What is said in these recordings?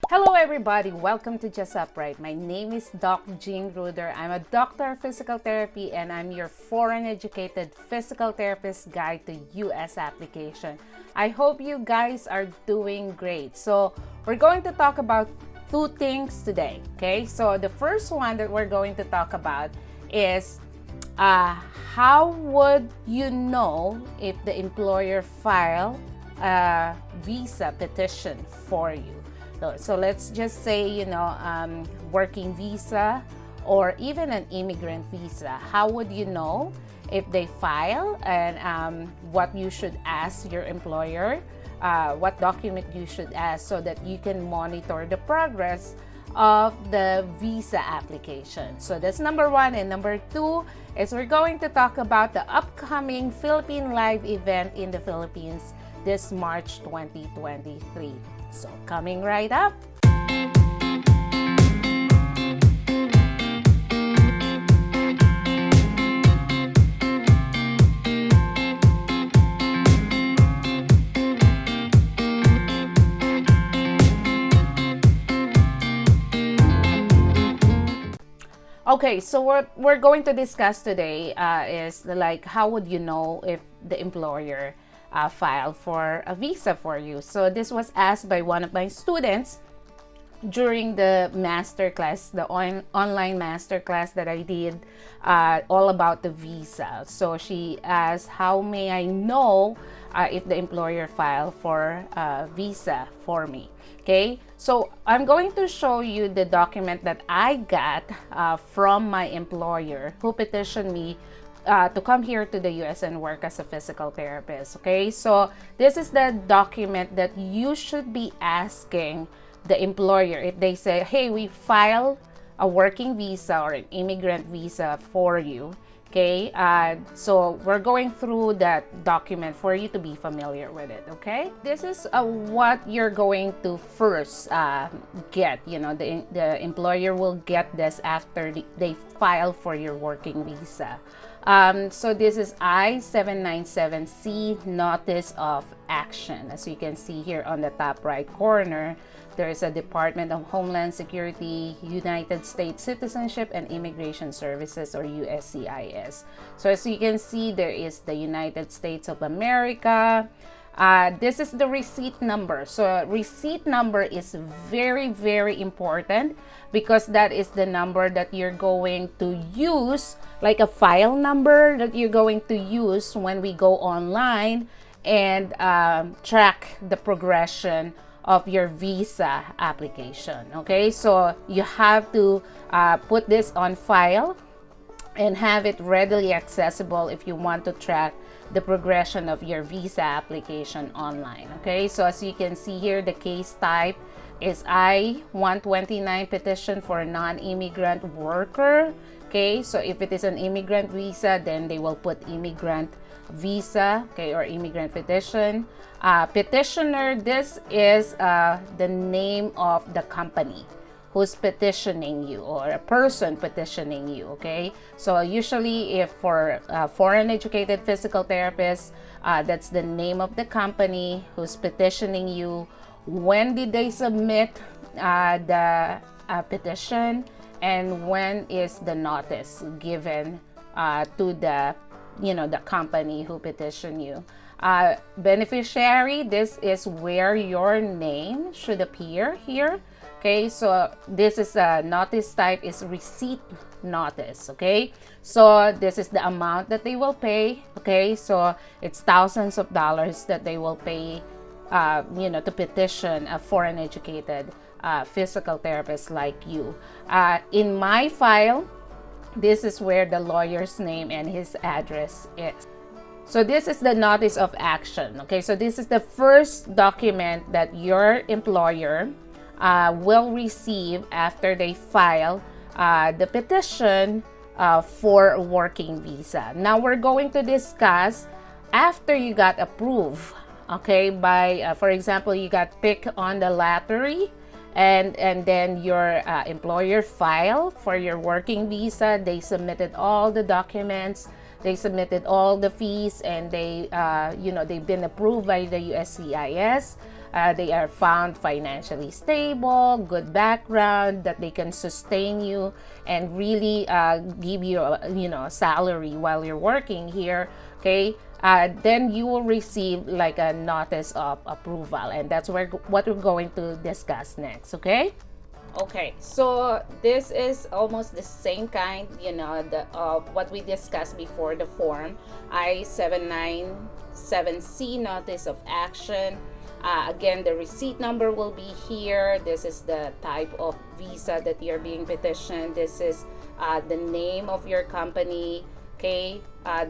Hello everybody, welcome to Just Upright. My name is Doc Jean Ruder. I'm a doctor of physical therapy and I'm your foreign educated physical therapist guide to US application. I hope you guys are doing great. So we're going to talk about two things today, okay? So the first one that we're going to talk about is how would you know if the employer filed a visa petition for you? So let's just say, working visa or even an immigrant visa. How would you know if they file, and what you should ask your employer, what document you should ask so that you can monitor the progress of the visa application. So that's number one. And number two is we're going to talk about the upcoming Philippine Live event in the Philippines this March 2023. So coming right up. Okay, so what we're going to discuss today is how would you know if the employer filed for a visa for you. So this was asked by one of my students during the master class, the online master class that I did all about the visa. So she asked, how may I know if the employer filed for a visa for me? Okay, so I'm going to show you the document that I got from my employer who petitioned me to come here to the US and work as a physical therapist. Okay, so this is the document that you should be asking the employer if they say, hey, we filed a working visa or an immigrant visa for you. Okay, so we're going through that document for you to be familiar with it. Okay, this is what you're going to first get. The employer will get this after they file for your working visa. So this is I-797C, Notice of Action. As you can see here on the top right corner, there is a Department of Homeland Security, United States Citizenship and Immigration Services, or USCIS. So as you can see, there is the United States of America. This is the receipt number. So receipt number is very, very important because that is the number that you're going to use, like a file number that you're going to use when we go online and track the progression of your visa application. Okay, so you have to put this on file and have it readily accessible if you want to track the progression of your visa application online. Okay, so as you can see here, the case type is I-129 petition for a non-immigrant worker. Okay, so if it is an immigrant visa, then they will put immigrant visa, okay, or immigrant petition. Petitioner, this is the name of the company who's petitioning you, or a person petitioning you. Okay, so usually if for foreign educated physical therapists, that's the name of the company who's petitioning you. When did they submit the petition, and when is the notice given to the the company who petitioned you. Beneficiary, this is where your name should appear here. Okay, so this is a notice type is receipt notice. Okay, so this is the amount that they will pay. Okay, so it's thousands of dollars that they will pay to petition a foreign educated physical therapist like you. In my file, this is where the lawyer's name and his address is. So this is the notice of action. Okay, so this is the first document that your employer will receive after they file the petition for a working visa. Now we're going to discuss after you got approved. Okay, by for example, you got picked on the lottery, and then your employer filed for your working visa. They submitted all the documents, they submitted all the fees, and they've been approved by the USCIS. they are found financially stable, good background, that they can sustain you and really give you a salary while you're working here, okay, then you will receive like a notice of approval, and that's what we're going to discuss next. Okay, so this is almost the same kind, what we discussed before, the form I-797C, notice of action. Again, the receipt number will be here. This is the type of visa that you're being petitioned. This is the name of your company, okay,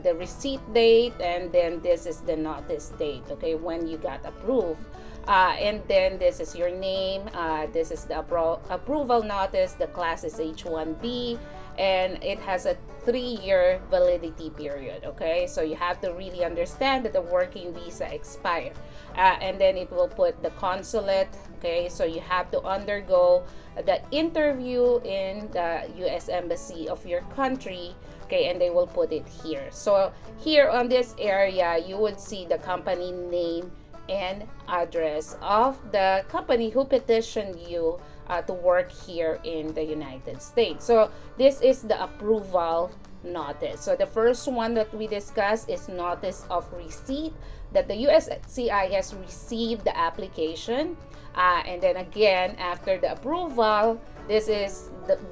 the receipt date, and then this is the notice date, okay, when you got approved. And then this is your name. This is the approval notice. The class is H1B, and it has a 3-year validity period. Okay, so you have to really understand that the working visa expired, and then it will put the consulate. Okay, so you have to undergo the interview in the U.S. Embassy of your country. Okay, and they will put it here. So here on this area, you would see the company name and address of the company who petitioned you to work here in the United States. So this is the approval notice. So the first one that we discussed is notice of receipt, that the USCIS received the application, and then again after the approval, this is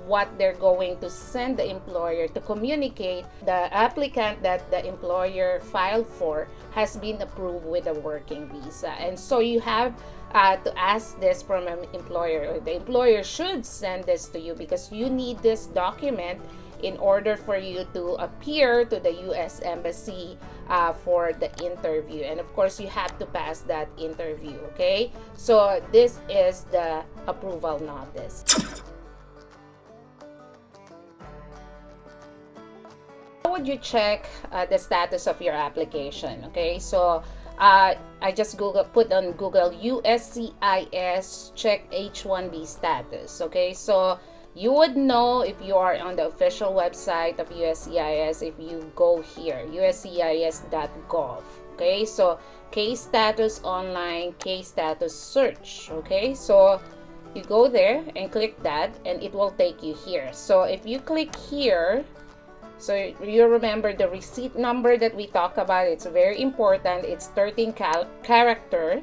what they're going to send the employer to communicate the applicant that the employer filed for has been approved with a working visa. And so you have to ask this from an employer. The employer should send this to you because you need this document in order for you to appear to the U.S. Embassy for the interview. And of course, you have to pass that interview, okay? So this is the approval notice. How would you check the status of your application? Okay, so I just put on Google USCIS check H1B status. Okay, so you would know if you are on the official website of USCIS if you go here, uscis.gov. Okay, so case status online, case status search. Okay, so you go there and click that, and it will take you here. So if you click here, so you remember the receipt number that we talked about. It's very important. It's 13 character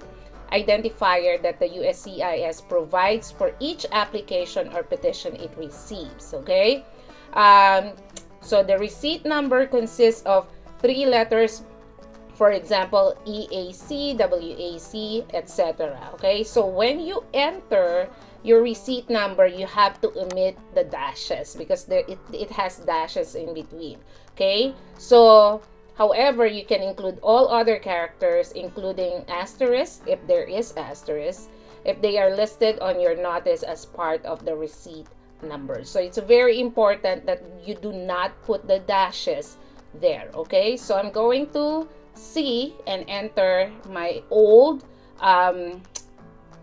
identifier that the USCIS provides for each application or petition it receives. Okay, so the receipt number consists of 3 letters, for example EAC, WAC, etc. Okay, so when you enter your receipt number, you have to omit the dashes because it has dashes in between. Okay, so however, you can include all other characters, including asterisk if there is asterisk, if they are listed on your notice as part of the receipt number. So it's very important that you do not put the dashes there. Okay, so I'm going to see and enter my old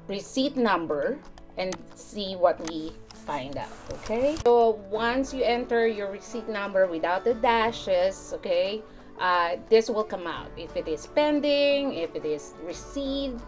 receipt number and see what we find out. Okay, so once you enter your receipt number without the dashes, okay, this will come out if it is pending, if it is received,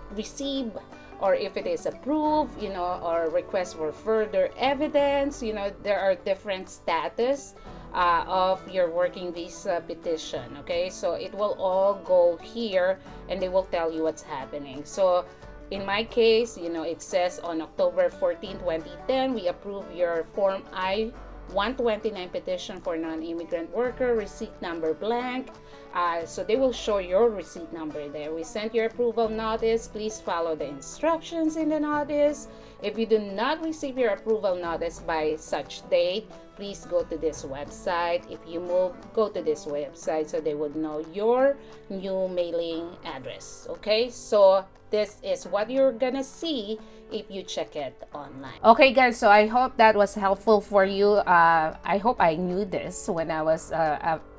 or if it is approved, or request for further evidence. There are different status of your working visa petition. Okay, so it will all go here and they will tell you what's happening. So in my case, it says on October 14, 2010, we approve your Form I-129 petition for non-immigrant worker, receipt number blank. So they will show your receipt number there. We sent your approval notice. Please follow the instructions in the notice. If you do not receive your approval notice by such date, please go to this website. If you move, go to this website so they would know your new mailing address. Okay, so this is what you're gonna see if you check it online. Okay guys, so I hope that was helpful for you. I hope I knew this when I was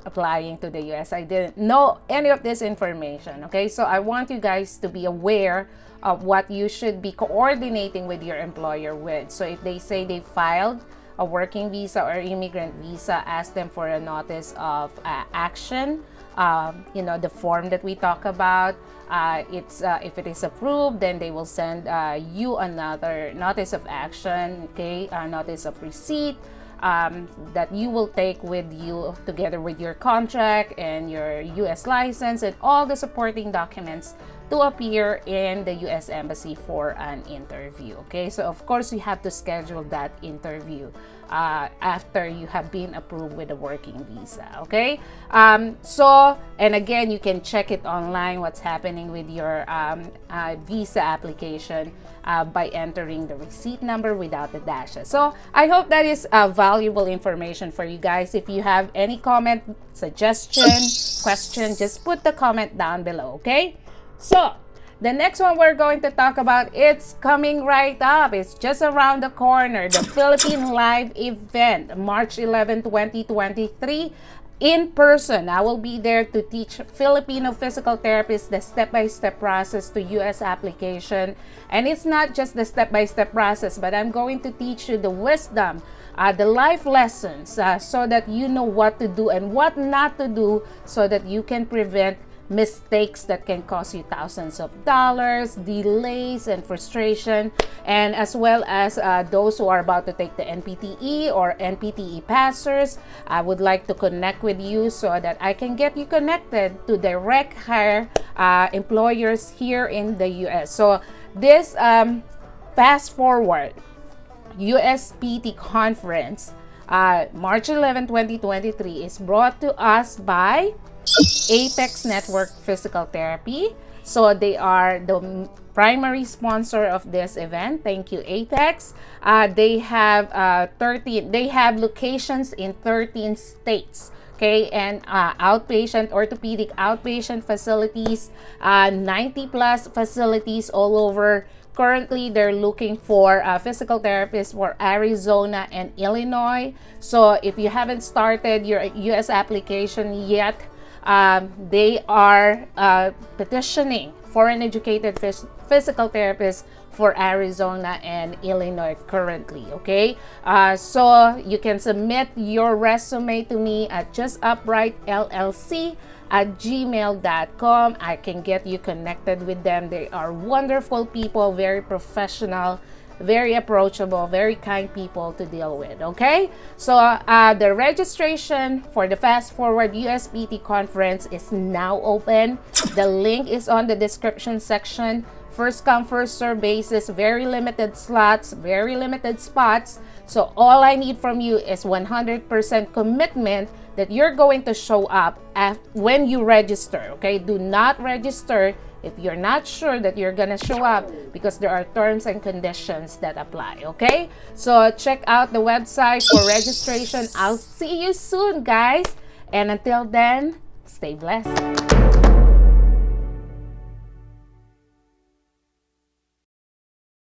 applying to the US. I didn't know any of this information. Okay, so I want you guys to be aware of what you should be coordinating with your employer with. So if they say they filed a working visa or immigrant visa, ask them for a notice of action the form that we talk about. If it is approved, then they will send you another notice of action, okay, notice of receipt, that you will take with you together with your contract and your U.S. license and all the supporting documents to appear in the U.S. Embassy for an interview. Okay, so of course you have to schedule that interview after you have been approved with a working visa. Okay, and again, you can check it online what's happening with your visa application by entering the receipt number without the dashes. So I hope that is valuable information for you guys. If you have any comment, suggestion, question, just put the comment down below. Okay, so the next one we're going to talk about, it's coming right up. It's just around the corner. The Philippine Live event, March 11, 2023. In person, I will be there to teach Filipino physical therapists the step-by-step process to U.S. application. And it's not just the step-by-step process, but I'm going to teach you the wisdom, the life lessons, so that you know what to do and what not to do so that you can prevent mistakes that can cost you thousands of dollars, delays and frustration, and as well as those who are about to take the NPTE or NPTE passers. I would like to connect with you so that I can get you connected to direct hire employers here in the US. So this fast forward USPT conference, March 11, 2023 is brought to us by Apex Network Physical Therapy. So they are the primary sponsor of this event. Thank you, Apex. They have They have locations in 13 states. Okay, and outpatient, orthopedic outpatient facilities, 90 plus facilities all over. Currently, they're looking for physical therapists for Arizona and Illinois. So if you haven't started your US application yet, they are petitioning foreign educated physical therapists for Arizona and Illinois currently. Okay, so you can submit your resume to me at justupbrightllc@gmail.com. I can get you connected with them. They are wonderful people, very professional, very approachable, very kind people to deal with. Okay, so the registration for the Fast Forward USPT conference is now open. The link is on the description section. First come, first serve basis, very limited slots, very limited spots. So all I need from you is 100% commitment that you're going to show up when you register. Okay, do not register if you're not sure that you're gonna show up, because there are terms and conditions that apply. Okay, so check out the website for registration. I'll see you soon, guys, and until then, stay blessed.